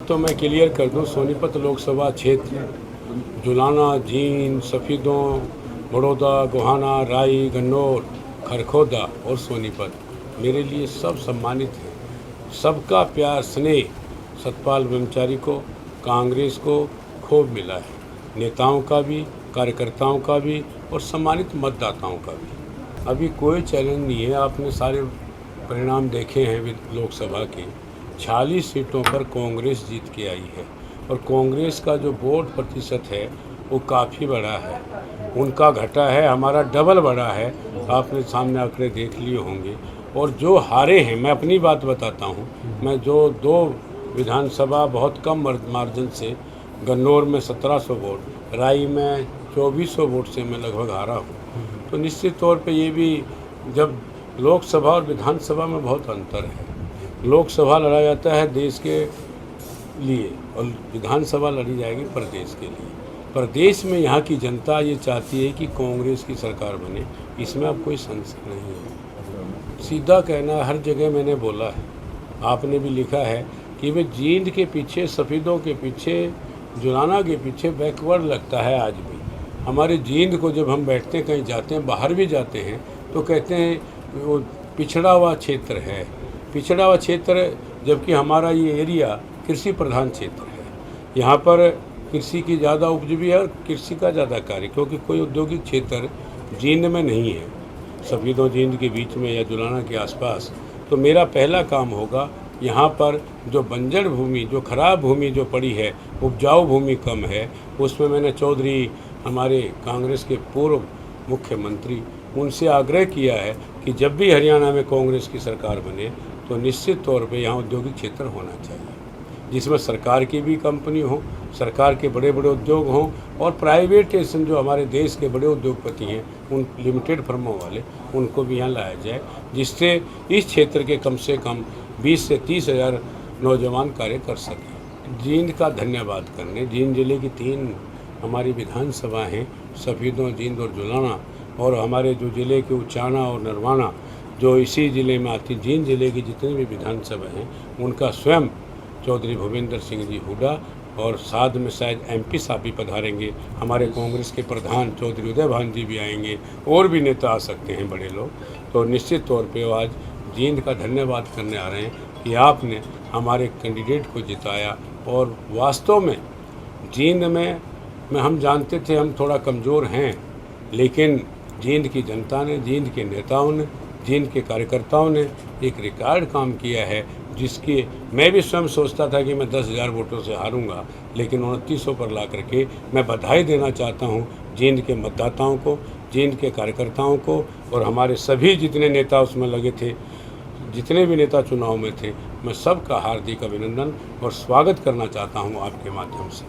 तो मैं क्लियर कर दूं, सोनीपत लोकसभा क्षेत्र जुलाना, जींद, सफीदों, बड़ौदा, गोहाना, राई, गन्नौर, खरखोदा और सोनीपत मेरे लिए सब सम्मानित हैं। सबका प्यार स्नेह सतपाल ब्रह्मचारी को, कांग्रेस को खूब मिला है, नेताओं का भी, कार्यकर्ताओं का भी और सम्मानित मतदाताओं का भी। अभी कोई चैलेंज नहीं है। आपने सारे परिणाम देखे हैं लोकसभा के। 46 सीटों पर कांग्रेस जीत के आई है और कांग्रेस का जो वोट प्रतिशत है वो काफ़ी बड़ा है। उनका घटा है, हमारा डबल बड़ा है। आपने सामने आंकड़े देख लिए होंगे। और जो हारे हैं, मैं अपनी बात बताता हूँ, मैं जो 2 विधानसभा बहुत कम मार्जिन से, गन्नौर में 1700 वोट, राई में 2400 वोट से मैं लगभग हारा हूँ। तो निश्चित तौर पे ये भी, जब लोकसभा और विधानसभा में बहुत अंतर है। लोकसभा लड़ा जाता है देश के लिए और विधानसभा लड़ी जाएगी प्रदेश के लिए। प्रदेश में यहाँ की जनता ये चाहती है कि कांग्रेस की सरकार बने, इसमें अब कोई संशय नहीं है। सीधा कहना, हर जगह मैंने बोला है, आपने भी लिखा है कि वे जींद के पीछे, सफीदों के पीछे, जुलाना के पीछे बैकवर्ड लगता है आज भी। हमारे जींद को जब हम बैठते हैं, कहीं जाते हैं, बाहर भी जाते हैं, तो कहते हैं वो पिछड़ा हुआ क्षेत्र है। पिछड़ा हुआ क्षेत्र, जबकि हमारा ये एरिया कृषि प्रधान क्षेत्र है। यहाँ पर कृषि की ज़्यादा उपज भी है और कृषि का ज़्यादा कार्य, क्योंकि कोई औद्योगिक क्षेत्र जींद में नहीं है, सफीदों जींद के बीच में या जुलाना के आसपास। तो मेरा पहला काम होगा, यहाँ पर जो बंजर भूमि, जो खराब भूमि जो पड़ी है, उपजाऊ भूमि कम है, उसमें मैंने चौधरी, हमारे कांग्रेस के पूर्व मुख्यमंत्री, उनसे आग्रह किया है कि जब भी हरियाणा में कांग्रेस की सरकार बने तो निश्चित तौर पे यहाँ औद्योगिक क्षेत्र होना चाहिए, जिसमें सरकार की भी कंपनी हो, सरकार के बड़े बड़े उद्योग हों और प्राइवेटेशन जो हमारे देश के बड़े उद्योगपति हैं, उन लिमिटेड फर्मों वाले, उनको भी यहाँ लाया जाए, जिससे इस क्षेत्र के कम से कम 20 से 30 हज़ार नौजवान कार्य कर सकें। जींद का धन्यवाद करने, जींद जिले की 3 हमारी विधानसभा हैं, सफीदों, जींद और जुलाना, और हमारे जो ज़िले के उचाना और नरवाना जो इसी ज़िले में आती, जींद जिले की जितनी भी विधानसभा हैं, उनका स्वयं चौधरी भूपेंद्र सिंह जी हुड्डा, और साथ में शायद MP साहब भी पधारेंगे, हमारे कांग्रेस के प्रधान चौधरी उदय भान जी भी आएंगे, और भी नेता आ सकते हैं बड़े लोग। तो निश्चित तौर पे आज जींद का धन्यवाद करने आ रहे हैं कि आपने हमारे कैंडिडेट को जिताया। और वास्तव में जींद में हम जानते थे हम थोड़ा कमज़ोर हैं, लेकिन जींद की जनता ने, जींद के नेताओं ने, जींद के कार्यकर्ताओं ने एक रिकॉर्ड काम किया है, जिसके मैं भी स्वयं सोचता था कि मैं 10,000 वोटों से हारूंगा, लेकिन 2900 पर ला करके मैं बधाई देना चाहता हूं जींद के मतदाताओं को, जींद के कार्यकर्ताओं को, और हमारे सभी जितने नेता उसमें लगे थे, जितने भी नेता चुनाव में थे, मैं सबका हार्दिक अभिनंदन और स्वागत करना चाहता हूं आपके माध्यम से।